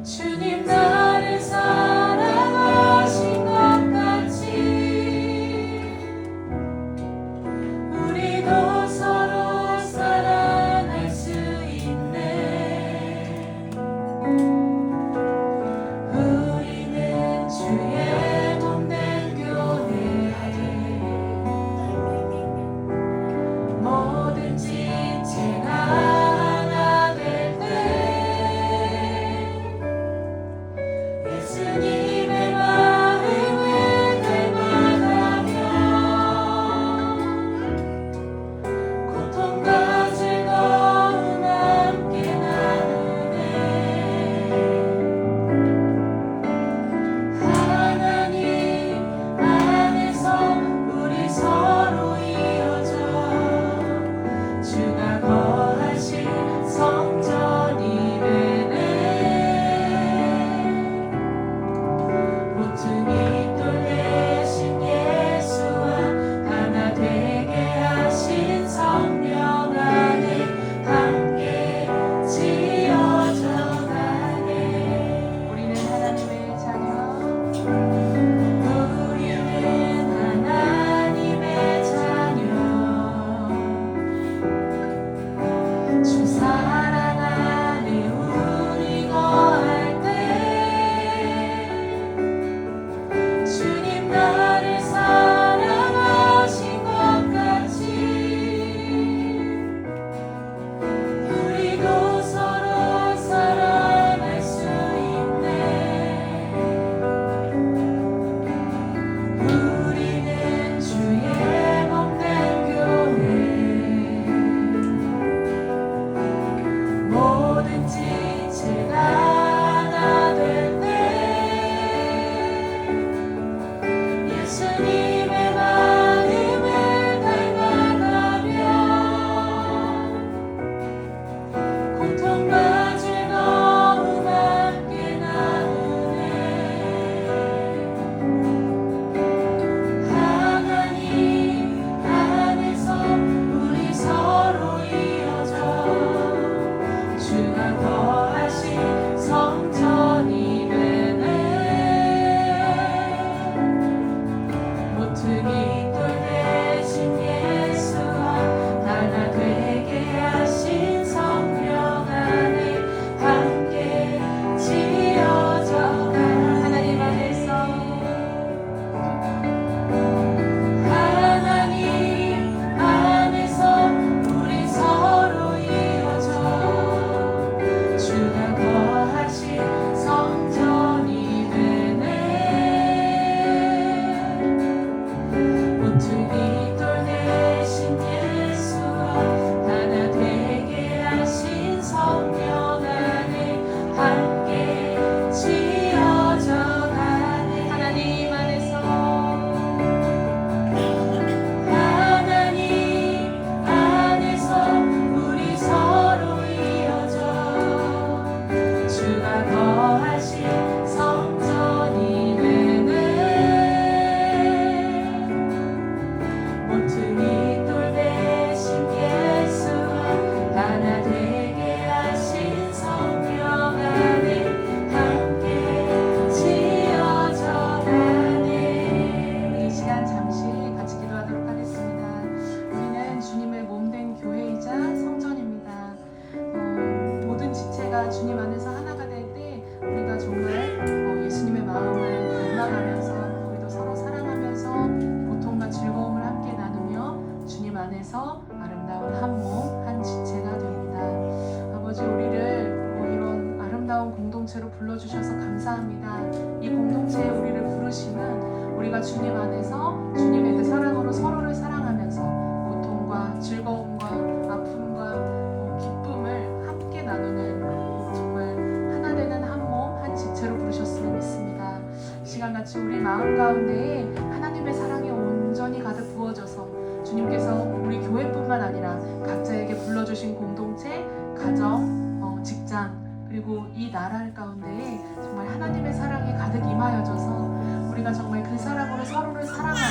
주님 나를 사랑하신 것 같이 우리도 서로 사랑할 수 있네. 우리는 주의 몸된 교회, 뭐든지 제가 하나 될 때 예수님의 마음을 닮아가며 고통과 즐거움 함께 나누네. 하나님 안에서 우리 서로 이어져 주가 거하신 성전이 되네. 모퉁이 돌 대신 예수와 하나 되게 하신 성령 안에 함께 지어져 가네. 우리는 하나님의 자녀, 우리는 하나님의 자녀. 주 사랑 안에 우리 거할 때 주님 나를 사랑하신 것 같이 우리도 서로 사랑할 수 있네. 우리는 주의 몸된 교회, 뭐든지 제가 하나 될 때 예수님의 마음을 닮아가며 고통과 즐거움 함께 나누네. 하나님 안에서 우리 서로 이어져 주가 거하신 성전이 되네. 모퉁이 돌 대신 예수와 하나 되게 하신 성령 안에 함께 지어져 가. 하나님 안에서, 하나님 안에서 우리 서로 이어져 주가 거하신 성전이 되네. 모퉁이 돌 대신 예수와 하나 되게 하신 성령 안에 함께 지어져 가네. 하나님 안에서, 하나님 안에서 우리 서로 이어져 주가 거하신 성전이 되네. 모퉁이 돌 대신 예수와 하나 되게 하신 성령 안에 함께 지어져 가네. 이 시간 잠시 같이 기도하도록 하겠습니다. 우리는 주님의 몸된 교회이자 성전입니다. 모든 지체가 주님 안에서 하나가 될 때 우리가 정말 예수님의 마음을 닮아가면서 우리도 서로 사랑하면서 고통과 즐거움을 함께 나누며 주님 안에서 아름다운 한 몸, 한 지체가 됩니다. 아버지, 우리를 이런 아름다운 공동체로 불러주셔서 감사합니다. 이 공동체에 우리를 부르시면 우리가 주님 안에서 주님의 그 사랑으로 서로를 사랑하면서 고통과 즐거움과 아픔과 기쁨을 함께 나누는 정말 하나 되는 한 몸, 한 지체로 부르셨음을 믿습니다. 이 시간같이 우리 마음 가운데에 하나님의 사랑이 온전히 가득 부어져서 주님께서 우리 교회뿐만 아니라 각자에게 불러주신 공동체, 가정, 직장, 그리고 이 나라 가운데에 정말 하나님의 사랑이 가득 임하여져서 우리가 정말 그 사랑으로 서로를 사랑하고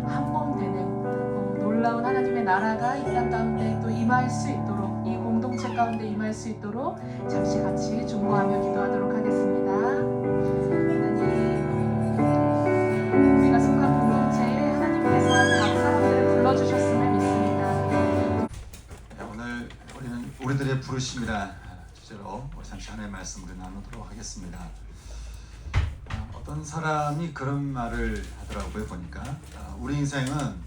한 몸 되는 놀라운 하나님의 나라가 이 땅 가운데 또 임할 수 있도록, 이 공동체 가운데 임할 수 있도록 잠시 같이 중보하며 기도하도록 하겠습니다. 하나의 말씀을 나누도록 하겠습니다. 어떤 사람이 그런 말을 하더라고요. 보니까 우리 인생은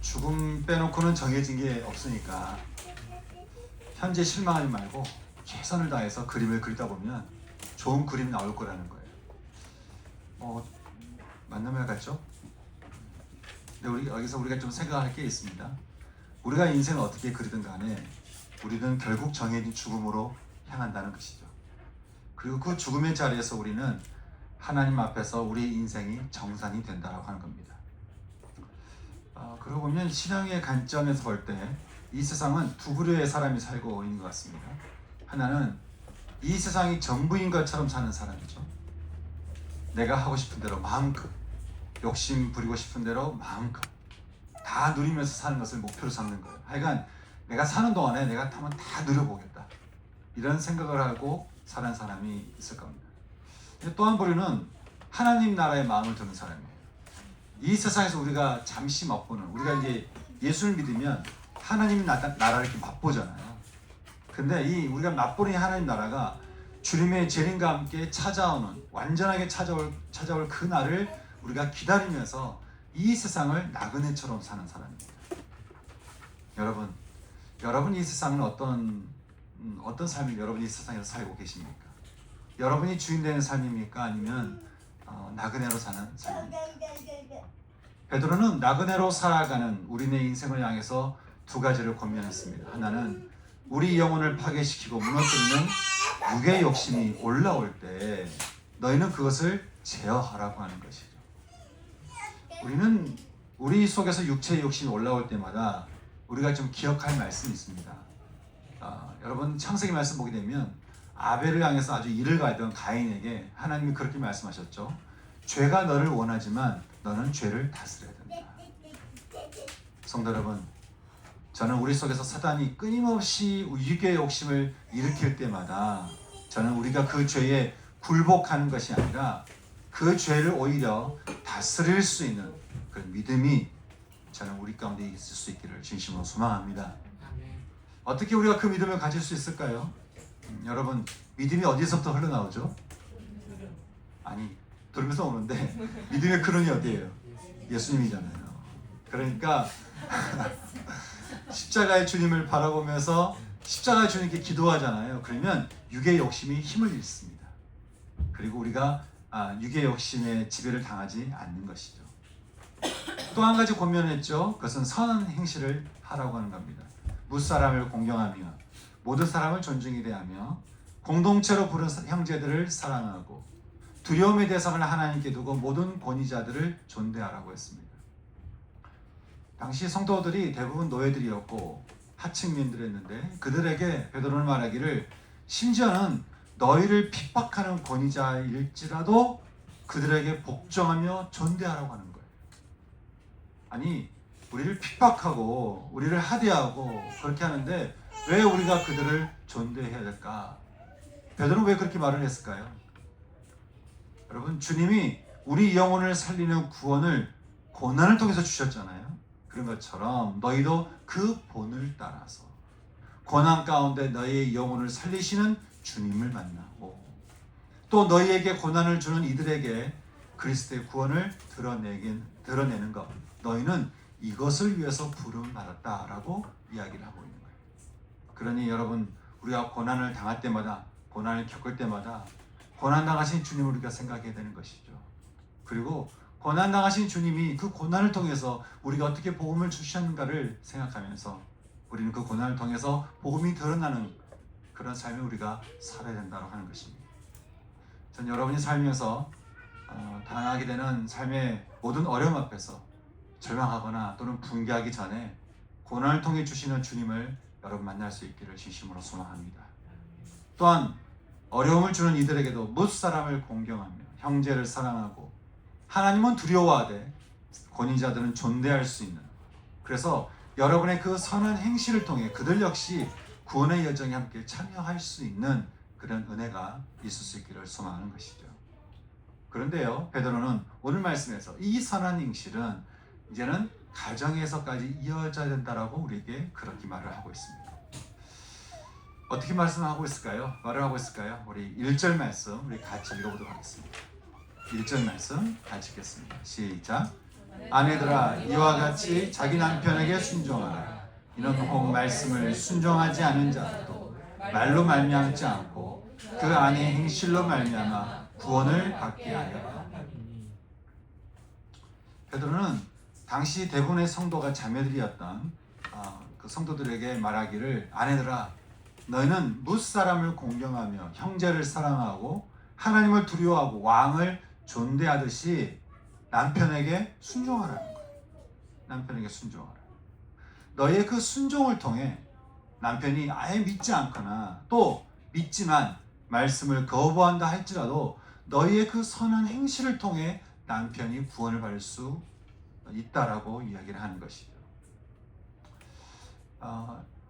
죽음 빼놓고는 정해진 게 없으니까 현재 실망하지 말고 최선을 다해서 그림을 그리다 보면 좋은 그림이 나올 거라는 거예요. 맞는 말 같죠? 근데 여기서 우리가 좀 생각할 게 있습니다. 우리가 인생을 어떻게 그리든 간에 우리는 결국 정해진 죽음으로 향한다는 것이죠. 그리고 그 죽음의 자리에서 우리는 하나님 앞에서 우리 인생이 정산이 된다고 하는 겁니다. 그러고 보면 신앙의 관점에서 볼 때 이 세상은 두 부류의 사람이 살고 있는 것 같습니다. 하나는 이 세상이 전부인 것처럼 사는 사람이죠. 내가 하고 싶은 대로 마음껏, 욕심 부리고 싶은 대로 마음껏 다 누리면서 사는 것을 목표로 삼는 거예요. 하여간 내가 사는 동안에 내가 한번 다 누려보겠다, 이런 생각을 하고 사는 사람이 있을 겁니다. 또 한 부류는 하나님 나라의 마음을 드는 사람이에요. 이 세상에서 우리가 잠시 맛보는, 우리가 이제 예수를 믿으면 하나님 나라를 이렇게 맛보잖아요. 근데 우리가 맛보는 하나님 나라가 주님의 재림과 함께 찾아오는, 완전하게 찾아올 그 날을 우리가 기다리면서 이 세상을 나그네처럼 사는 사람입니다. 여러분 이 세상은 어떤 삶을 여러분이 이 세상에서 살고 계십니까? 여러분이 주인 되는 삶입니까? 아니면 나그네로 사는 삶입니까? 베드로는 나그네로 살아가는 우리네 인생을 향해서 두 가지를 권면했습니다. 하나는 우리 영혼을 파괴시키고 무너뜨리는 육의 욕심이 올라올 때 너희는 그것을 제어하라고 하는 것이죠. 우리 속에서 육체의 욕심이 올라올 때마다 우리가 좀 기억할 말씀이 있습니다. 여러분 창세기 말씀 보게 되면 아벨을 향해서 아주 이를 가했던 가인에게 하나님이 그렇게 말씀하셨죠. 죄가 너를 원하지만 너는 죄를 다스려야 된다. 성도 여러분, 저는 우리 속에서 사단이 끊임없이 육의 욕심을 일으킬 때마다 저는 우리가 그 죄에 굴복하는 것이 아니라 그 죄를 오히려 다스릴 수 있는 그런 믿음이 저는 우리 가운데 있을 수 있기를 진심으로 소망합니다. 어떻게 우리가 그 믿음을 가질 수 있을까요? 여러분, 믿음이 어디서부터 흘러나오죠? 아니, 들으면서 오는데 믿음의 근원이 어디예요? 예수님이잖아요. 그러니까 십자가의 주님을 바라보면서 십자가의 주님께 기도하잖아요. 그러면 육의 욕심이 힘을 잃습니다. 그리고 우리가 육의 욕심에 지배를 당하지 않는 것이죠. 또 한 가지 권면했죠. 그것은 선한 행실을 하라고 하는 겁니다. 무사람을 공경하며 모든 사람을 존중히 대하며 공동체로 부른 형제들을 사랑하고 두려움의 대상을 하나님께 두고 모든 권위자들을 존대하라고 했습니다. 당시 성도들이 대부분 노예들이었고 하층민들이었는데 그들에게 베드로는 말하기를 심지어는 너희를 핍박하는 권위자일지라도 그들에게 복종하며 존대하라고 하는 거예요. 아니, 우리를 핍박하고 우리를 하대하고 그렇게 하는데 왜 우리가 그들을 존대해야 될까? 베드로는 왜 그렇게 말을 했을까요? 여러분, 주님이 우리 영혼을 살리는 구원을 고난을 통해서 주셨잖아요. 그런 것처럼 너희도 그 본을 따라서 고난 가운데 너희의 영혼을 살리시는 주님을 만나고 또 너희에게 고난을 주는 이들에게 그리스도의 구원을 드러내는 것, 너희는 이것을 위해서 부름 받았다라고 이야기를 하고 있는 거예요. 그러니 여러분, 우리가 고난을 당할 때마다, 고난을 겪을 때마다 고난당하신 주님을 우리가 생각해야 되는 것이죠. 그리고 고난당하신 주님이 그 고난을 통해서 우리가 어떻게 복음을 주셨는가를 생각하면서 우리는 그 고난을 통해서 복음이 드러나는 그런 삶을 우리가 살아야 된다고 하는 것입니다. 전 여러분이 살면서 당하게 되는 삶의 모든 어려움 앞에서 절망하거나 또는 붕괴하기 전에 고난을 통해 주시는 주님을 여러분 만날 수 있기를 진심으로 소망합니다. 또한 어려움을 주는 이들에게도 무사람을 공경하며 형제를 사랑하고 하나님은 두려워하되 권위자들은 존대할 수 있는, 그래서 여러분의 그 선한 행실을 통해 그들 역시 구원의 여정에 함께 참여할 수 있는 그런 은혜가 있을 수 있기를 소망하는 것이죠. 그런데요, 베드로는 오늘 말씀에서 이 선한 행실은 이제는 가정에서까지 이어져야 된다라고 우리에게 그렇게 말을 하고 있습니다. 어떻게 말씀하고 있을까요? 말을 하고 있을까요? 우리 1절 말씀 우리 같이 읽어보도록 하겠습니다. 1절 말씀 같이 읽겠습니다. 시작. 아내들아 이와 같이 자기 남편에게 순종하라. 이는 혹 말씀을 순종하지 않은 자도 말로 말미암지 않고 그 안의 행실로 말미암아 구원을 받게 하여. 베드로는 당시 대부분의 성도가 자매들이었던 그 성도들에게 말하기를 아내들아 너희는 무사람을 공경하며 형제를 사랑하고 하나님을 두려워하고 왕을 존대하듯이 남편에게 순종하라는 거예요. 남편에게 순종하라. 너희의 그 순종을 통해 남편이 아예 믿지 않거나 또 믿지만 말씀을 거부한다 할지라도 너희의 그 선한 행실을 통해 남편이 구원을 받을 수 있다라고 이야기를 하는 것이죠.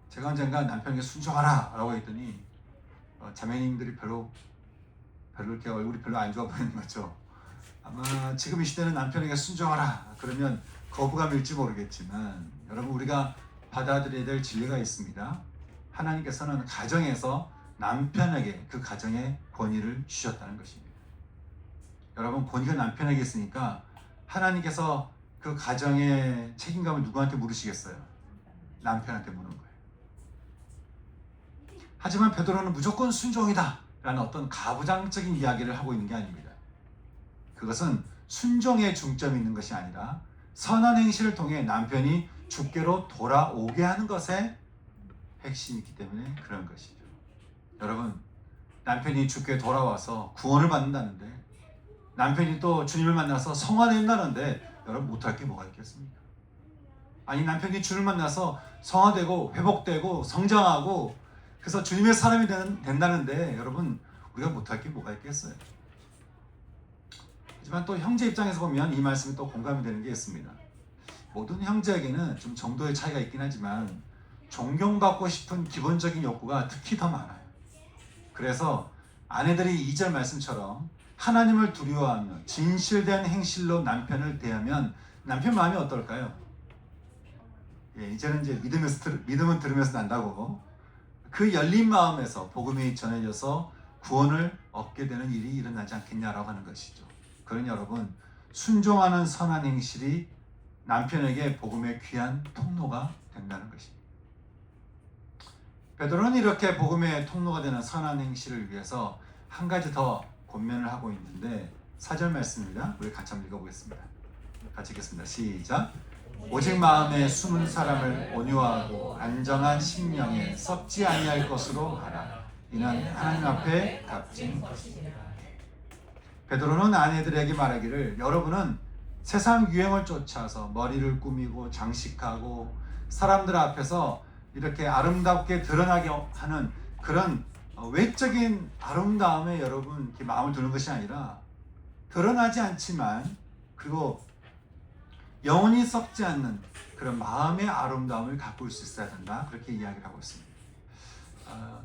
제가 언젠가 남편에게 순종하라 라고 했더니 자매님들이 별로 이렇게 얼굴이 별로 안 좋아 보이는 거죠. 아마 지금 이 시대는 남편에게 순종하라 그러면 거부감일지 모르겠지만 여러분 우리가 받아들여야 될 진리가 있습니다. 하나님께서는 가정에서 남편에게 그 가정의 권위를 주셨다는 것입니다. 여러분 권위가 남편에게 있으니까 하나님께서 그 가정의 책임감을 누구한테 물으시겠어요? 남편한테 묻는 거예요. 하지만 베드로는 무조건 순종이다 라는 어떤 가부장적인 이야기를 하고 있는 게 아닙니다. 그것은 순종에 중점이 있는 것이 아니라 선한 행실을 통해 남편이 주께로 돌아오게 하는 것에 핵심이 있기 때문에 그런 것이죠. 여러분 남편이 주께 돌아와서 구원을 받는다는데 남편이 또 주님을 만나서 성화된다는데 여러분 못할 게 뭐가 있겠습니까? 아니 남편이 주를 만나서 성화되고 회복되고 성장하고 그래서 주님의 사람이 된다는데 여러분 우리가 못할 게 뭐가 있겠어요? 하지만 또 형제 입장에서 보면 이 말씀이 또 공감이 되는 게 있습니다. 모든 형제에게는 좀 정도의 차이가 있긴 하지만 존경받고 싶은 기본적인 욕구가 특히 더 많아요. 그래서 아내들이 2절 말씀처럼 하나님을 두려워하며 진실된 행실로 남편을 대하면 남편 마음이 어떨까요? 이제는 이제 믿음은 들으면서 난다고 그 열린 마음에서 복음이 전해져서 구원을 얻게 되는 일이 일어나지 않겠냐라고 하는 것이죠. 그러니 여러분 순종하는 선한 행실이 남편에게 복음의 귀한 통로가 된다는 것입니다. 베드로는 이렇게 복음의 통로가 되는 선한 행실을 위해서 한 가지 더 권면을 하고 있는데 4절 말씀입니다. 우리 같이 한번 읽어보겠습니다. 같이 읽겠습니다. 시작. 오직 마음에 숨은 사람을 온유하고 안정한 심령에 썩지 아니할 것으로 하라. 이는 하나님 앞에 값진 것이니라. 베드로는 아내들에게 말하기를 여러분은 세상 유행을 쫓아서 머리를 꾸미고 장식하고 사람들 앞에서 이렇게 아름답게 드러나게 하는 그런 외적인 아름다움에 여러분 이렇게 마음을 두는 것이 아니라 드러나지 않지만 그리고 영원히 썩지 않는 그런 마음의 아름다움을 가꿀 수 있어야 된다. 그렇게 이야기를 하고 있습니다.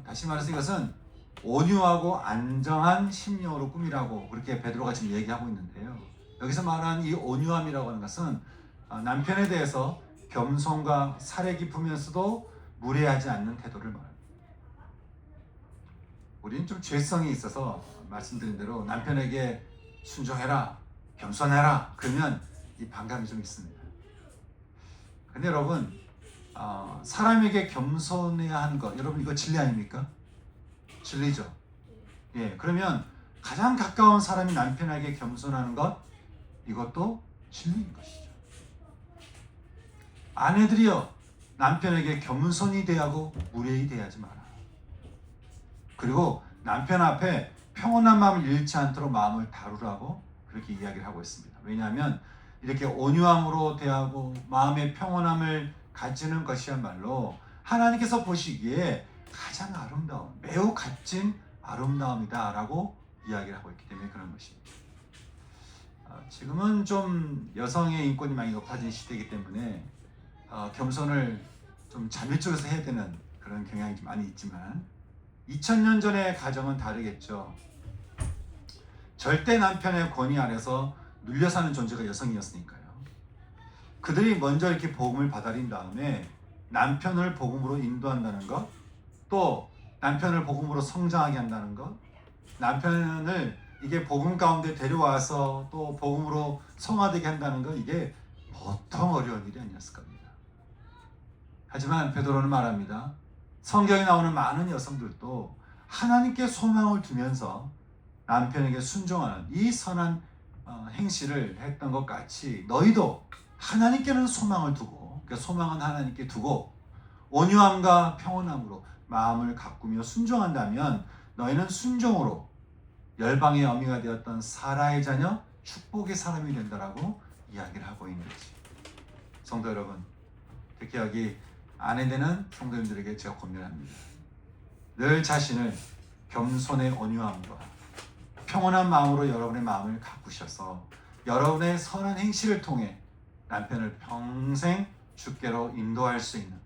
다시 말해서 이것은 온유하고 안정한 심령으로 꾸미라고 그렇게 베드로가 지금 얘기하고 있는데요. 여기서 말하는 이 온유함이라고 하는 것은 남편에 대해서 겸손과 사려 깊으면서도 무례하지 않는 태도를 말합니다. 우리는 좀 죄성이 있어서 말씀드린 대로 남편에게 순종해라, 겸손해라 그러면 이 반감이 좀 있습니다. 근데 여러분 사람에게 겸손해야 하는 것 여러분 이거 진리 아닙니까? 진리죠. 예, 그러면 가장 가까운 사람이 남편에게 겸손하는 것 이것도 진리인 것이죠. 아내들이여 남편에게 겸손히 대하고 무례히 대하지 마라. 그리고 남편 앞에 평온한 마음을 잃지 않도록 마음을 다루라고 그렇게 이야기를 하고 있습니다. 왜냐하면 이렇게 온유함으로 대하고 마음의 평온함을 가지는 것이야말로 하나님께서 보시기에 가장 아름다운 매우 값진 아름다움이다 라고 이야기를 하고 있기 때문에 그런 것입니다. 지금은 좀 여성의 인권이 많이 높아진 시대이기 때문에 겸손을 좀 자율적으로 해야 되는 그런 경향이 좀 많이 있지만 2000년 전의 가정은 다르겠죠. 절대 남편의 권위 아래서 눌려 사는 존재가 여성이었으니까요. 그들이 먼저 이렇게 복음을 받아들인 다음에 남편을 복음으로 인도한다는 것, 또 남편을 복음으로 성장하게 한다는 것, 남편을 이게 복음 가운데 데려와서 또 복음으로 성화되게 한다는 것, 이게 보통 어려운 일이 아니었을 겁니다. 하지만 베드로는 말합니다. 성경에 나오는 많은 여성들도 하나님께 소망을 두면서 남편에게 순종하는 이 선한 행실을 했던 것 같이 너희도 하나님께는 소망을 두고, 그 소망은 하나님께 두고 온유함과 평온함으로 마음을 가꾸며 순종한다면 너희는 순종으로 열방의 어미가 되었던 사라의 자녀 축복의 사람이 된다라고 이야기를 하고 있는 거지. 성도 여러분, 특히 여기 아내되는 성도님들에게 제가 권면합니다. 늘 자신을 겸손의 온유함과 평온한 마음으로 여러분의 마음을 가꾸셔서 여러분의 선한 행실을 통해 남편을 평생 주께로 인도할 수 있는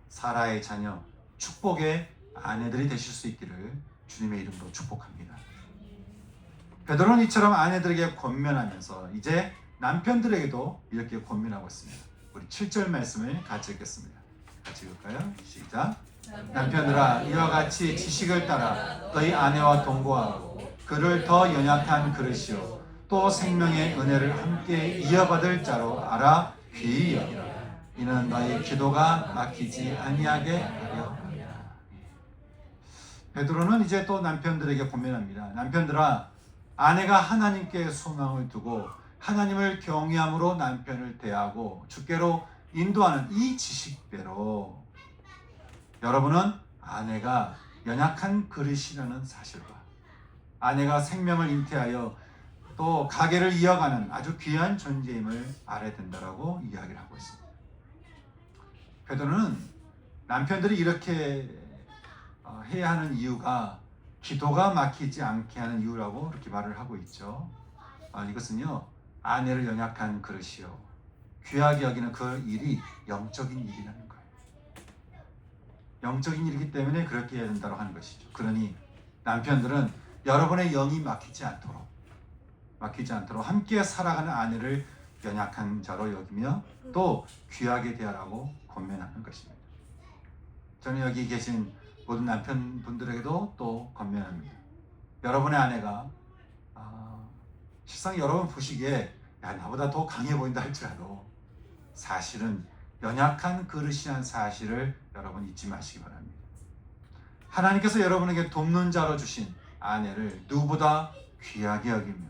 사라의 자녀 축복의 아내들이 되실 수 있기를 주님의 이름으로 축복합니다. 베드로는 이처럼 아내들에게 권면하면서 이제 남편들에게도 이렇게 권면하고 있습니다. 우리 7절 말씀을 같이 읽겠습니다. 같이 읽을까요? 시작. 남편들아, 이와 같이 지식을 따라 너희 아내와 동거하고 그를 더 연약한 그릇이요 또 생명의 은혜를 함께 이어받을 자로 알아 귀히 여기라. 이는 너희 기도가 막히지 아니하게 하려 함이라. 베드로는 이제 또 남편들에게 권면합니다. 남편들아, 아내가 하나님께 소망을 두고 하나님을 경외함으로 남편을 대하고 주께로 인도하는 이 지식대로 여러분은 아내가 연약한 그릇이라는 사실과 아내가 생명을 잉태하여 또 가계를 이어가는 아주 귀한 존재임을 알아야 된다라고 이야기를 하고 있습니다. 베드로는 남편들이 이렇게 해야 하는 이유가 기도가 막히지 않게 하는 이유라고 이렇게 말을 하고 있죠. 이것은요, 아내를 연약한 그릇이요 귀하게 여기는 그 일이 영적인 일이라는 거예요. 영적인 일이기 때문에 그렇게 해야 된다고 하는 것이죠. 그러니 남편들은 여러분의 영이 막히지 않도록 함께 살아가는 아내를 연약한 자로 여기며 또 귀하게 대하라고 권면하는 것입니다. 저는 여기 계신 모든 남편분들에게도 또 권면합니다. 여러분의 아내가 실상 여러분 보시기에 나보다 더 강해 보인다 할지라도 사실은 연약한 그릇이라는 사실을 여러분 잊지 마시기 바랍니다. 하나님께서 여러분에게 돕는 자로 주신 아내를 누구보다 귀하게 여기며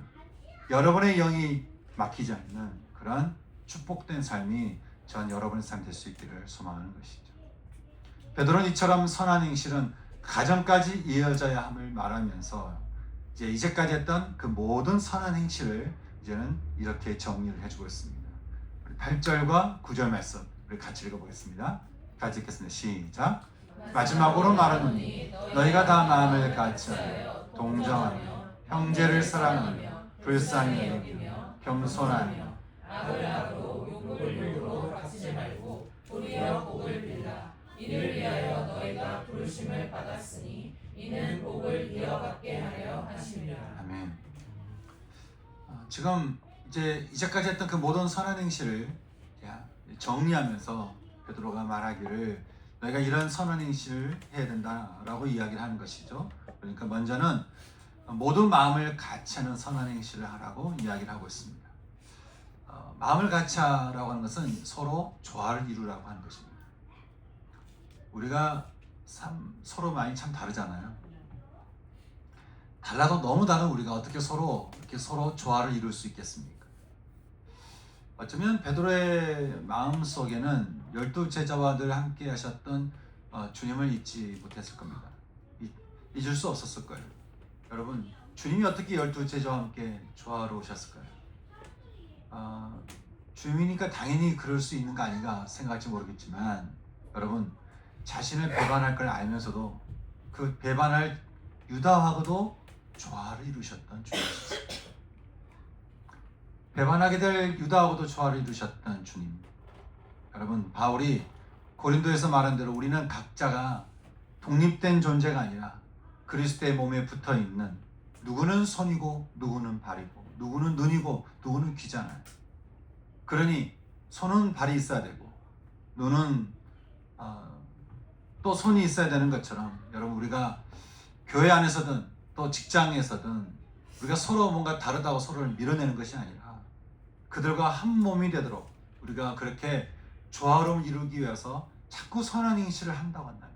여러분의 영이 막히지 않는 그런 축복된 삶이 전 여러분의 삶이 될 수 있기를 소망하는 것이죠. 베드로는 이처럼 선한 행실은 가정까지 이어져야 함을 말하면서 이제까지 했던 그 모든 선한 행실을 이제는 이렇게 정리를 해주고 있습니다. 8절과 9절 말씀 우리 같이 읽어보겠습니다. 같이 읽겠습니다. 시작. 마지막으로 말하노니 너희가 다 마음을 같이하여 동정하며 형제를 사랑하며 불쌍히 여기며 겸손하며 악을악으로 욕을 욕으로 갚지 말고 도리어 복을 빌라. 이를 위하여 너희가 부르심을 받았으니 이는 복을 이어받게 하려 하심이라. 아멘. 지금 이제까지 했던 그 모든 선한 행실을 정리하면서 베드로가 말하기를 너희가 이런 선한 행실을 해야 된다라고 이야기를 하는 것이죠. 그러니까 먼저는 모든 마음을 같이하는 선한 행실을 하라고 이야기를 하고 있습니다. 마음을 같이하라고 하는 것은 서로 조화를 이루라고 하는 것입니다. 우리가 서로 많이 참 다르잖아요. 달라도 너무 다른 우리가 어떻게 서로 조화를 이룰 수 있겠습니까? 어쩌면 베드로의 마음 속에는 12 제자와 늘 함께 하셨던 주님을 잊지 못했을 겁니다. 잊을 수 없었을 거예요. 여러분, 주님이 어떻게 12 제자와 함께 조화로우셨을까요? 주님이니까 당연히 그럴 수 있는 거 아닌가 생각할지 모르겠지만 여러분, 자신을 배반할 걸 알면서도 그 배반할 유다하고도 조화를 이루셨던 주님이셨어요. 배반하게 될 유다하고도 조화를 이루셨던 주님. 여러분, 바울이 고린도에서 말한 대로 우리는 각자가 독립된 존재가 아니라 그리스도의 몸에 붙어있는, 누구는 손이고 누구는 발이고 누구는 눈이고 누구는 귀잖아요. 그러니 손은 발이 있어야 되고 눈은 또 손이 있어야 되는 것처럼 여러분 우리가 교회 안에서든 또 직장에서든 우리가 서로 뭔가 다르다고 서로를 밀어내는 것이 아니라 그들과 한 몸이 되도록 우리가 그렇게 조화로움을 이루기 위해서 자꾸 선한 행실을 한다고 한다면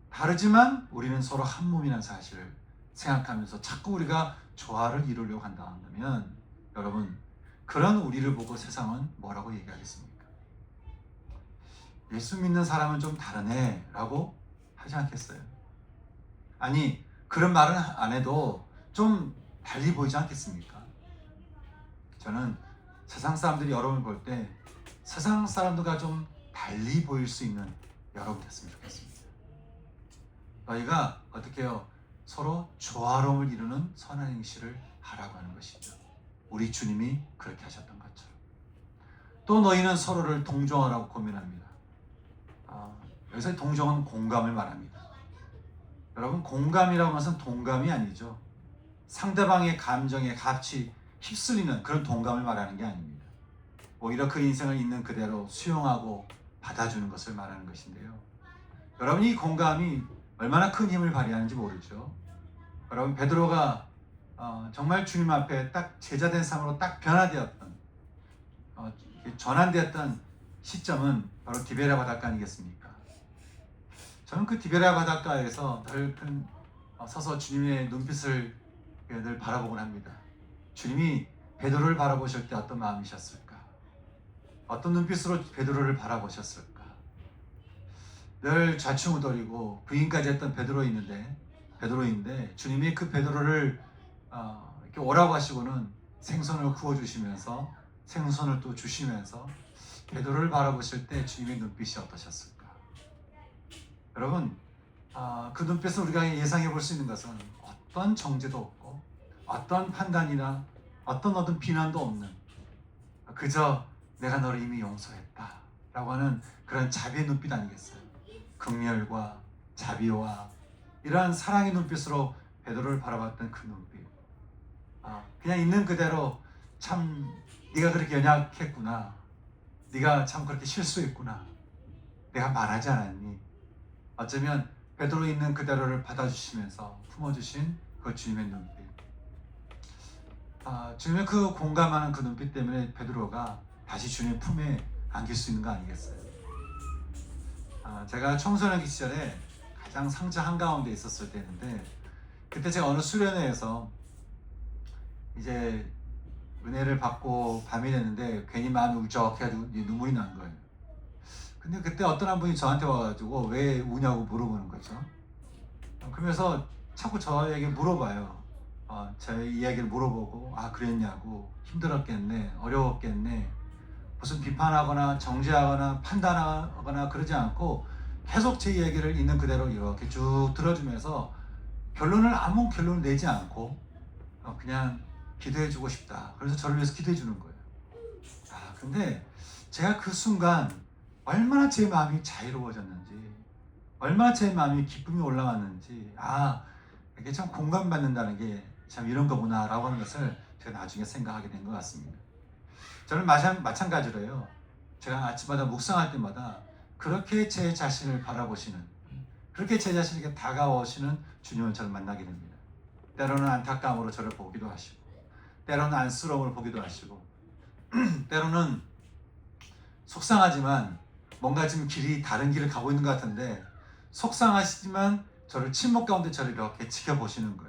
다르지만 우리는 서로 한 몸이라는 사실을 생각하면서 자꾸 우리가 조화를 이루려고 한다고 한다면 여러분 그런 우리를 보고 세상은 뭐라고 얘기하겠습니까? 예수 믿는 사람은 좀 다르네 라고 하지 않겠어요? 아니 그런 말은 안 해도 좀 달리 보이지 않겠습니까? 저는 세상 사람들이 여러분을 볼 때 세상 사람들과 좀 달리 보일 수 있는 여러분 됐으면 좋겠습니다. 너희가 어떻게 해요? 서로 조화로움을 이루는 선한 행실을 하라고 하는 것이죠. 우리 주님이 그렇게 하셨던 것처럼. 또 너희는 서로를 동정하라고 고민합니다. 여기서 동정은 공감을 말합니다. 여러분 공감이라고 하는 것은 동감이 아니죠. 상대방의 감정에 같이 휩쓸리는 그런 동감을 말하는 게 아닙니다. 오히려 그 인생을 있는 그대로 수용하고 받아주는 것을 말하는 것인데요. 여러분 이 공감이 얼마나 큰 힘을 발휘하는지 모르죠. 여러분 베드로가 정말 주님 앞에 딱 제자된 삶으로 딱 변화되었던 전환되었던 시점은 바로 디베랴 바닷가 아니겠습니까? 저는 그 디베랴 바닷가에서 늘 서서 주님의 눈빛을 늘 바라보곤 합니다. 주님이 베드로를 바라보실 때 어떤 마음이셨을까? 어떤 눈빛으로 베드로를 바라보셨을까? 늘 좌충우돌이고 부인까지 했던 베드로인데 주님이 그 베드로를 이렇게 오라고 하시고는 생선을 구워주시면서 생선을 또 주시면서 베드로를 바라보실 때 주님의 눈빛이 어떠셨을까? 여러분 그 눈빛을 우리가 예상해 볼 수 있는 것은 어떤 정죄도 없고 어떤 판단이나 어떤 비난도 없는 그저 내가 너를 이미 용서했다 라고 하는 그런 자비의 눈빛 아니겠어요? 긍휼과 자비와 이러한 사랑의 눈빛으로 베드로를 바라봤던 그 눈빛 그냥 있는 그대로 참 네가 그렇게 연약했구나, 네가 참 그렇게 실수했구나, 내가 말하지 않았니? 어쩌면 베드로 있는 그대로를 받아주시면서 품어주신 그 주님의 눈빛, 주님의 그 공감하는 그 눈빛 때문에 베드로가 다시 주님의 품에 안길 수 있는 거 아니겠어요? 제가 청소년기 시절에 가장 상처 한가운데 있었을 때였는데 그때 제가 어느 수련회에서 이제 은혜를 받고 밤이 됐는데 괜히 마음이 울적해가지고 눈물이 난 거예요. 근데 그때 어떤 한 분이 저한테 와가지고 왜 우냐고 물어보는 거죠. 그러면서 자꾸 저에게 물어봐요. 제 이야기를 물어보고 그랬냐고, 힘들었겠네, 어려웠겠네, 무슨 비판하거나 정죄하거나 판단하거나 그러지 않고 계속 제 이야기를 있는 그대로 이렇게 쭉 들어주면서 아무 결론을 내지 않고 그냥 기도해주고 싶다. 그래서 저를 위해서 기도해주는 거예요. 근데 제가 그 순간 얼마나 제 마음이 자유로워졌는지, 얼마나 제 마음이 기쁨이 올라왔는지, 이게 참 공감받는다는 게 참 이런 거구나 라고 하는 것을 제가 나중에 생각하게 된 것 같습니다. 저는 마찬가지로요. 제가 아침마다 묵상할 때마다 그렇게 제 자신을 바라보시는, 그렇게 제 자신에게 다가오시는 주님을 저를 만나게 됩니다. 때로는 안타까움으로 저를 보기도 하시고, 때로는 안쓰러움을 보기도 하시고, 때로는 속상하지만 뭔가 지금 다른 길을 가고 있는 것 같은데 속상하시지만 저를 침묵 가운데 저를 이렇게 지켜보시는 거예요.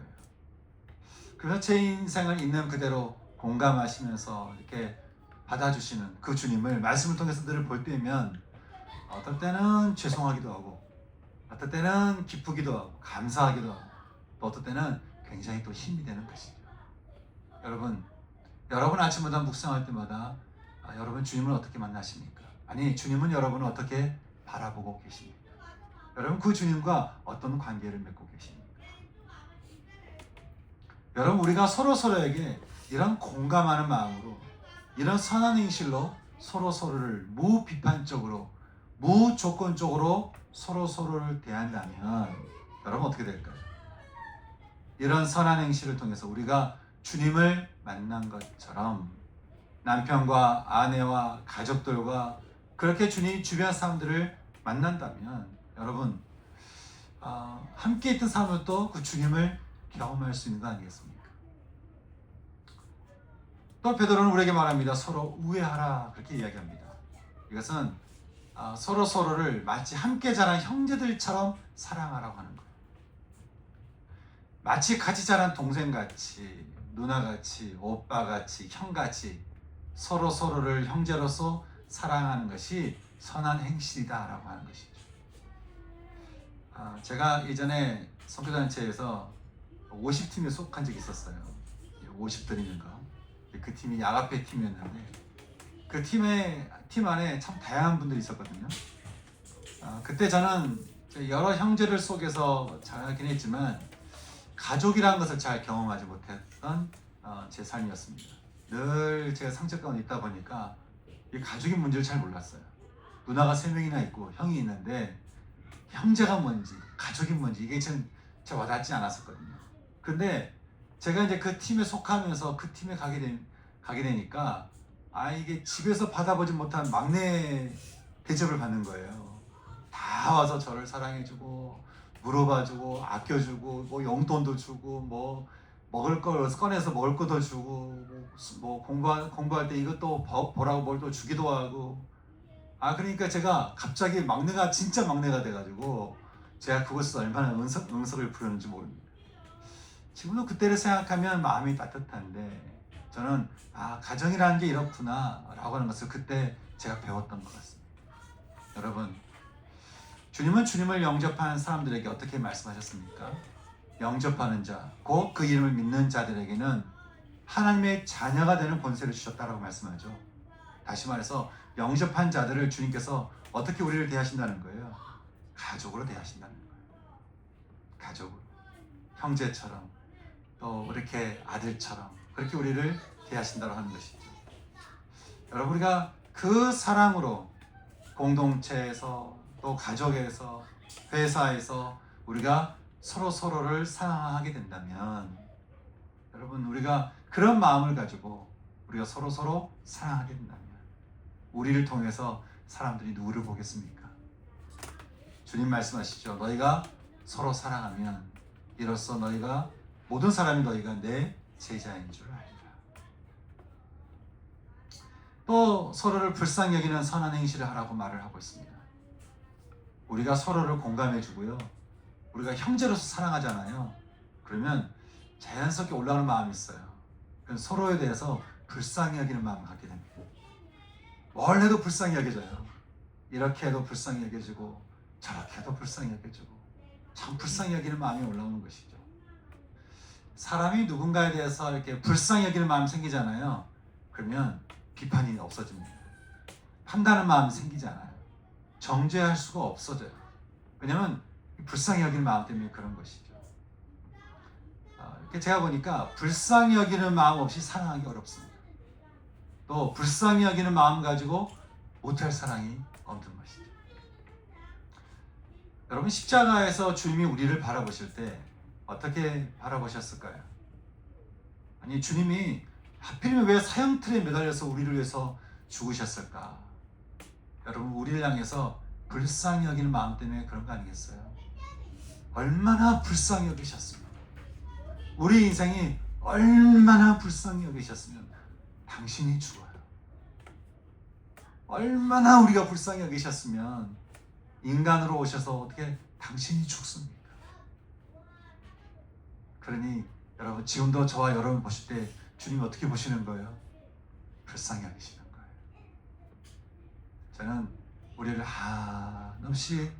그래서 제 인생을 있는 그대로 공감하시면서 이렇게 받아주시는 그 주님을 말씀을 통해서 늘 볼 때면 어떨 때는 죄송하기도 하고, 어떨 때는 기쁘기도 하고, 감사하기도 하고, 또 어떨 때는 굉장히 또 힘이 되는 것이죠. 여러분 아침마다 묵상할 때마다 여러분 주님을 어떻게 만나십니까? 아니 주님은 여러분을 어떻게 바라보고 계십니까? 여러분 그 주님과 어떤 관계를 맺고 계십니까? 여러분 우리가 서로에게 이런 공감하는 마음으로, 이런 선한 행실로 서로를 무비판적으로, 무조건적으로 서로를 대한다면 여러분 어떻게 될까요? 이런 선한 행실을 통해서 우리가 주님을 만난 것처럼 남편과 아내와 가족들과 그렇게 주님 주변 사람들을 만난다면 여러분 함께 있던 사람은 또 그 주님을 경험할 수 있는 거 아니겠습니까? 또 베드로는 우리에게 말합니다. 서로 우애하라 그렇게 이야기합니다. 이것은 서로 서로를 마치 함께 자란 형제들처럼 사랑하라고 하는 거예요. 마치 같이 자란 동생같이, 누나같이, 오빠같이, 형같이 서로 서로를 형제로서 사랑하는 것이 선한 행실이다라고 하는 것이죠. 제가 예전에 선교단체에서 50팀에 속한 적이 있었어요. 50드리는 거. 그 팀이 야가페 팀이었는데 그 팀 안에 참 다양한 분들이 있었거든요. 그때 저는 여러 형제들 속에서 자라긴 했지만 가족이라는 것을 잘 경험하지 못했던 제 삶이었습니다. 늘 제가 상처 가운데 있다 보니까 이 가족의 문제를 잘 몰랐어요. 누나가 3명이나 있고 형이 있는데 형제가 뭔지 가족이 뭔지 이게 잘 와닿지 않았었거든요. 근데 제가 이제 그 팀에 속하면서 그 팀에 가게 되니까 이게 집에서 받아보지 못한 막내 대접을 받는 거예요. 다 와서 저를 사랑해주고 물어봐주고 아껴주고 뭐 용돈도 주고 뭐 먹을 걸 꺼내서 먹을 것도 주고 뭐 공부할 때 이것도 보라고 뭘 또 주기도 하고 그러니까 제가 갑자기 진짜 막내가 돼가지고 제가 그곳에서 얼마나 응석을 부렸는지 모릅니다. 지금도 그때를 생각하면 마음이 따뜻한데 저는 가정이라는 게 이렇구나 라고 하는 것을 그때 제가 배웠던 것 같습니다. 여러분, 주님은 주님을 영접하는 사람들에게 어떻게 말씀하셨습니까? 영접하는 자, 곧 그 이름을 믿는 자들에게는 하나님의 자녀가 되는 권세를 주셨다라고 말씀하죠. 다시 말해서 영접한 자들을 주님께서 어떻게 우리를 대하신다는 거예요? 가족으로 대하신다는 거예요. 가족으로, 형제처럼, 또 이렇게 아들처럼 그렇게 우리를 대하신다고 하는 것이죠. 여러분, 우리가 그 사랑으로 공동체에서 또 가족에서 회사에서 우리가 서로를 사랑하게 된다면 여러분, 우리가 그런 마음을 가지고 우리가 서로 사랑하게 된다면 우리를 통해서 사람들이 누구를 보겠습니까? 주님 말씀하시죠. 너희가 서로 사랑하면 이로써 모든 사람이 너희가 내 제자인 줄 알리라. 또 서로를 불쌍히 여기는 선한 행실을 하라고 말을 하고 있습니다. 우리가 서로를 공감해 주고요. 우리가 형제로서 사랑하잖아요. 그러면 자연스럽게 올라오는 마음이 있어요. 서로에 대해서 불쌍히 여기는 마음을 갖게 됩니다. 뭘 해도 불쌍히 여겨져요. 이렇게 해도 불쌍히 여겨지고 저렇게 해도 불쌍히 여겨지고 참 불쌍히 여기는 마음이 올라오는 것이죠. 사람이 누군가에 대해서 이렇게 불쌍히 여기는 마음이 생기잖아요. 그러면 비판이 없어집니다. 판단하는 마음이 생기지 않아요. 정죄할 수가 없어져요. 왜냐하면 불쌍히 여기는 마음 때문에 그런 것이죠. 이렇게 제가 보니까 불쌍히 여기는 마음 없이 사랑하기 어렵습니다. 또 불쌍히 여기는 마음 가지고 못할 사랑이 없는 것이죠. 여러분, 십자가에서 주님이 우리를 바라보실 때 어떻게 바라보셨을까요? 아니, 주님이 하필이면 왜 사형틀에 매달려서 우리를 위해서 죽으셨을까? 여러분, 우리를 향해서 불쌍히 여기는 마음 때문에 그런 거 아니겠어요? 얼마나 불쌍히 여기셨으면, 우리 인생이 얼마나 불쌍히 여기셨으면 당신이 죽어요. 얼마나 우리가 불쌍히 여기셨으면 인간으로 오셔서 어떻게 당신이 죽습니까? 그러니 여러분, 지금도 저와 여러분 보실 때 주님이 어떻게 보시는 거예요? 불쌍히 여기시는 거예요. 저는 우리를 한없이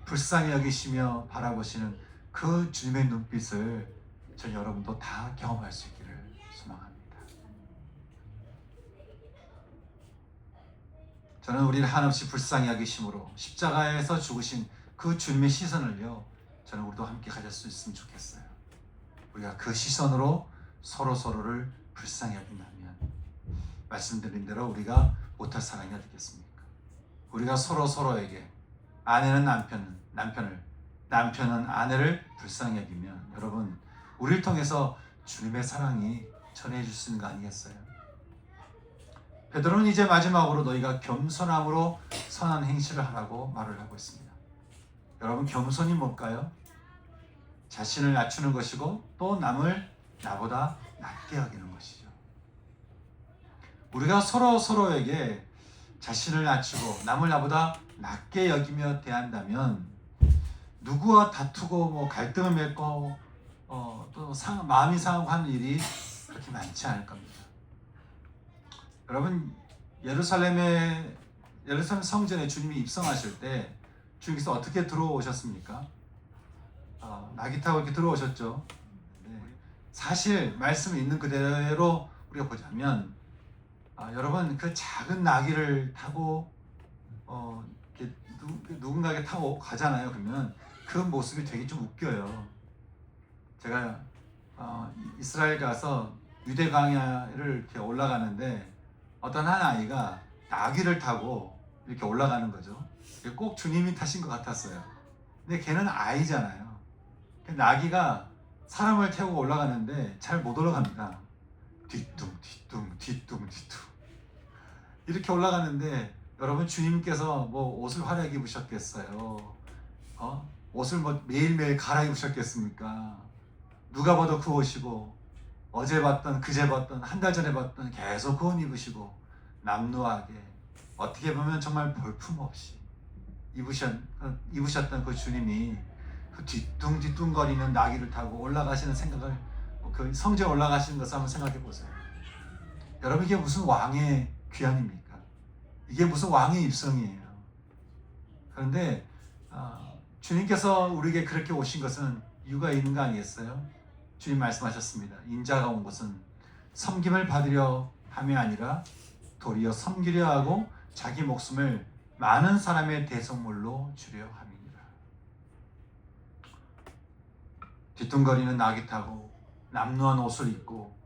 불쌍히 여기시며 바라보시는 그 주님의 눈빛을 전 여러분도 다 경험할 수 있기를 소망합니다. 저는 우리를 한없이 불쌍히 여기심으로 십자가에서 죽으신 그 주님의 시선을요, 저는 우리도 함께 가질 수 있으면 좋겠어요. 우리가 그 시선으로 서로를 불쌍히 여긴다면 말씀드린 대로 우리가 못할 사랑이 어디겠습니까? 우리가 서로에게 아내는 남편을, 남편은 아내를 불쌍히 여기면 여러분, 우리를 통해서 주님의 사랑이 전해질 수 있는 거 아니겠어요? 베드로는 이제 마지막으로 너희가 겸손함으로 선한 행실을 하라고 말을 하고 있습니다. 여러분, 겸손이 뭘까요? 자신을 낮추는 것이고 또 남을 나보다 낮게 여기는 것이죠. 우리가 서로에게 자신을 낮추고 남을 나보다 낮게 여기며 대한다면 누구와 다투고 뭐 갈등을 맺고 또 마음이 상하고 하는 일이 그렇게 많지 않을 겁니다. 여러분, 예루살렘 성전에 주님이 입성하실 때 주님께서 어떻게 들어오셨습니까? 나귀 타고 이렇게 들어오셨죠. 네. 사실 말씀이 있는 그대로 우리가 보자면 여러분, 그 작은 나귀를 타고 이렇게 누군가에게 타고 가잖아요. 그러면 그 모습이 되게 좀 웃겨요. 제가 이스라엘 가서 유대 광야를 이렇게 올라가는데 어떤 한 아이가 나귀를 타고 이렇게 올라가는 거죠. 꼭 주님이 타신 것 같았어요. 근데 걔는 아이잖아요. 나귀가 사람을 태우고 올라가는데 잘 못 올라갑니다. 뒤뚱 이렇게 올라가는데 여러분, 주님께서 뭐 옷을 화려하게 입으셨겠어요? 옷을 뭐 매일매일 갈아입으셨겠습니까? 누가 봐도 그 옷이고 어제 봤던 그제 봤던 한 달 전에 봤던 계속 그 옷 입으시고 남루하게 어떻게 보면 정말 볼품없이 입으셨던 그 주님이 그 뒤뚱거리는 나귀를 타고 올라가시는 생각을 그 성전에 올라가시는 것을 한번 생각해 보세요. 여러분, 이게 무슨 왕의 귀환입니까? 이게 무슨 왕의 입성이에요. 그런데 주님께서 우리에게 그렇게 오신 것은 이유가 있는 거 아니겠어요? 주님 말씀하셨습니다. 인자가 온 것은 섬김을 받으려 함이 아니라 도리어 섬기려 하고 자기 목숨을 많은 사람의 대속물로 주려 함이니라. 뒤뚱거리는 나귀 타고 남루한 옷을 입고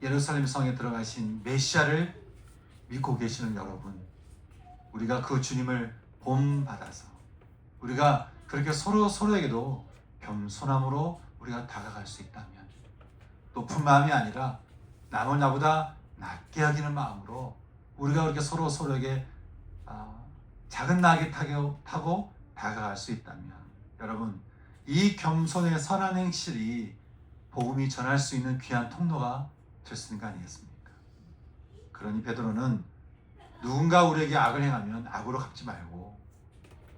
예루살렘 성에 들어가신 메시아를 믿고 계시는 여러분, 우리가 그 주님을 본받아서 우리가 그렇게 서로에게도 겸손함으로 우리가 다가갈 수 있다면, 높은 마음이 아니라 남을 나보다 낮게 여기는 마음으로 우리가 그렇게 서로에게 작은 나귀 타고 다가갈 수 있다면, 여러분, 이 겸손의 선한 행실이 복음이 전할 수 있는 귀한 통로가 될 수 있는 거 아니겠습니까? 그러니 베드로는 누군가 우리에게 악을 행하면 악으로 갚지 말고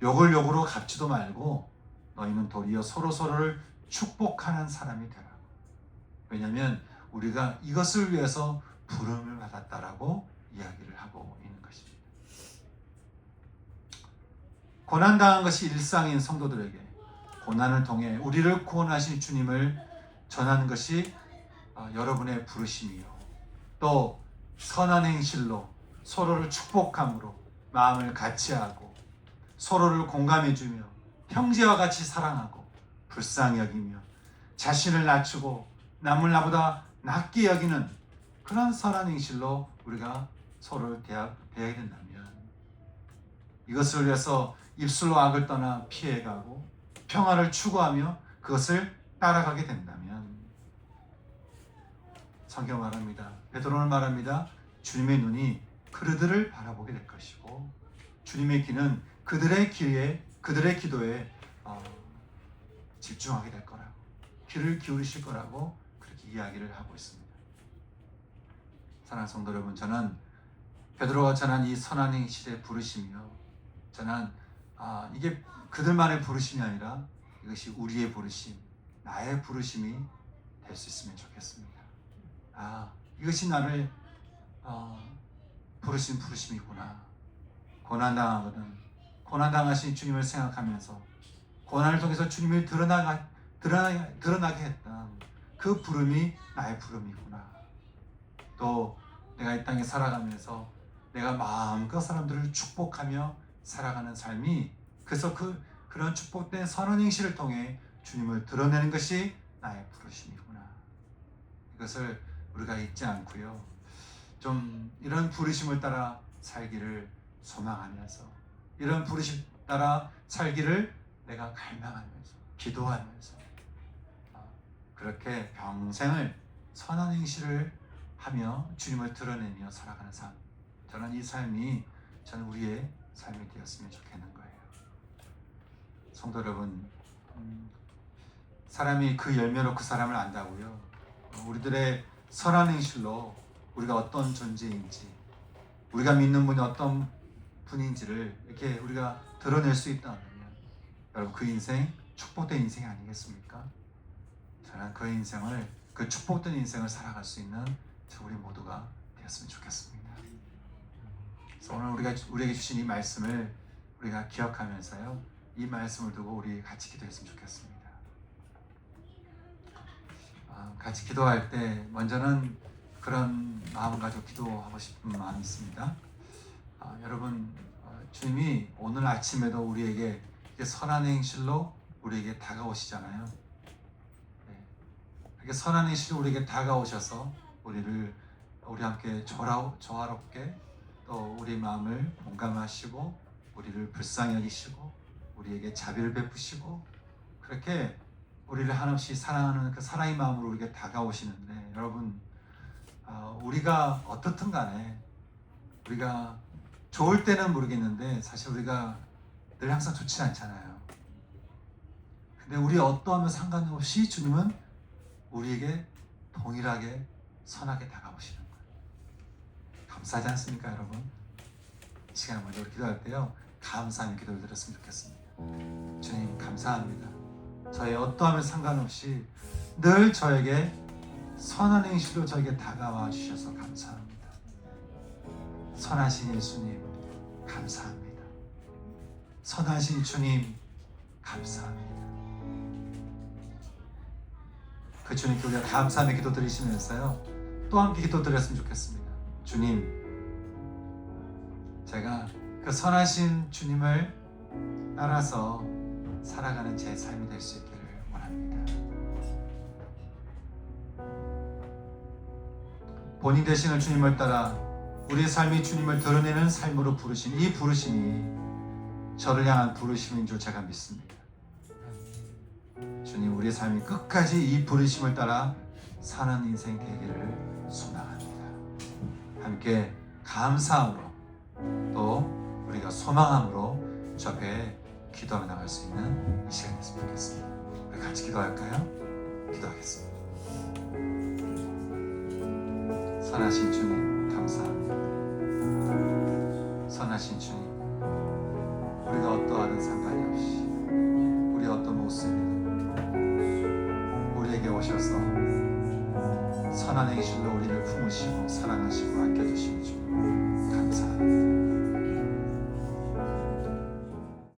욕을 욕으로 갚지도 말고 너희는 도리어 서로를 축복하는 사람이 되라. 왜냐하면 우리가 이것을 위해서 부름을 받았다라고 이야기를 하고 있는 것입니다. 고난당한 것이 일상인 성도들에게 고난을 통해 우리를 구원하신 주님을 전하는 것이 여러분의 부르심이요, 또 선한 행실로 서로를 축복함으로 마음을 같이하고 서로를 공감해주며 형제와 같이 사랑하고 불쌍히 여기며 자신을 낮추고 남을 나보다 낮게 여기는 그런 선한 행실로 우리가 서로를 대하게 된다면, 이것을 위해서 입술로 악을 떠나 피해가고 평화를 추구하며 그것을 따라가게 된다면, 성경 말합니다. 베드로는 말합니다. 주님의 눈이 그들을 바라보게 될 것이고 주님의 귀는 그들의 기도에 집중하게 될 거라고, 귀를 기울이실 거라고 그렇게 이야기를 하고 있습니다. 사랑하는 성도 여러분, 저는 베드로가 전한 이 선한 행실의 부르심이요, 저는 이게 그들만의 부르심이 아니라 이것이 우리의 부르심, 나의 부르심이 될 수 있으면 좋겠습니다. 이것이 나를 부르신 부르심이구나. 고난당하거든 고난당하신 주님을 생각하면서 고난을 통해서 주님을 드러나게 했던 그 부름이 나의 부름이구나. 또 내가 이 땅에 살아가면서 내가 마음껏 사람들을 축복하며 살아가는 삶이, 그래서 그런 축복된 선한 행실을 통해 주님을 드러내는 것이 나의 부르심이구나. 이것을 우리가 잊지 않고요, 좀 이런 부르심을 따라 살기를 소망하면서, 이런 부르심 따라 살기를 내가 갈망하면서 기도하면서 그렇게 평생을 선한 행실을 하며 주님을 드러내며 살아가는 삶, 저는 이 삶이 우리의 삶이 되었으면 좋겠는 거예요. 성도 여러분, 사람이 그 열매로 그 사람을 안다고요. 우리들의 선한 행실로 우리가 어떤 존재인지, 우리가 믿는 분이 어떤 분인지를 이렇게 우리가 드러낼 수 있다면 여러분, 그 인생 축복된 인생이 아니겠습니까? 저는 그 인생을, 그 축복된 인생을 살아갈 수 있는 우리 모두가 되었으면 좋겠습니다. 그래서 오늘 우리에게 주신 이 말씀을 우리가 기억하면서요, 이 말씀을 두고 우리 같이 기도했으면 좋겠습니다. 같이 기도할 때 먼저는 그런 마음을 가지고 기도하고 싶은 마음이 있습니다. 여러분, 주님이 오늘 아침에도 우리에게 선한 행실로 우리에게 다가오시잖아요. 네. 이렇게 선한 행실로 우리에게 다가오셔서 우리 함께 조화롭게 또 우리 마음을 공감하시고 우리를 불쌍히 여기시고 우리에게 자비를 베푸시고 그렇게 우리를 한없이 사랑하는 그 사랑의 마음으로 우리에게 다가오시는데, 여러분, 우리가 어떻든 간에 우리가 좋을 때는 모르겠는데 사실 우리가 늘 항상 좋지 않잖아요. 근데 우리 어떠하면 상관없이 주님은 우리에게 동일하게 선하게 다가오시는 거예요. 감사하지 않습니까, 여러분? 이 시간에 먼저 우리 기도할 때요, 감사하는 기도를 드렸으면 좋겠습니다. 주님, 감사합니다. 저의 어떠함에 상관없이 늘 저에게 선한 행실로 저에게 다가와 주셔서 감사합니다. 선하신 예수님, 감사합니다. 선하신 주님, 감사합니다. 그 주님께 우리가 감사함의 기도 드리시면서요, 또 함께 기도 드렸으면 좋겠습니다. 주님, 제가 그 선하신 주님을 따라서 살아가는 제 삶이 될 수 있기를 원합니다. 본인 되시는 주님을 따라 우리의 삶이 주님을 드러내는 삶으로 부르신 이 부르심이 저를 향한 부르심인 줄 제가 믿습니다. 주님, 우리의 삶이 끝까지 이 부르심을 따라 사는 인생 되기를 소망합니다. 함께 감사함으로 또 우리가 소망함으로 주 앞에 기도하며 나갈 수 있는 이 시간이 됐으면 좋겠습니다. 우리 같이 기도할까요? 기도하겠습니다. 선하신 주님, 감사합니다. 선하신 주님, 우리가 어떠하든 상관이 없이 우리 어떤 모습이든 우리에게 오셔서 선한 행실로 우리를 품으시고 사랑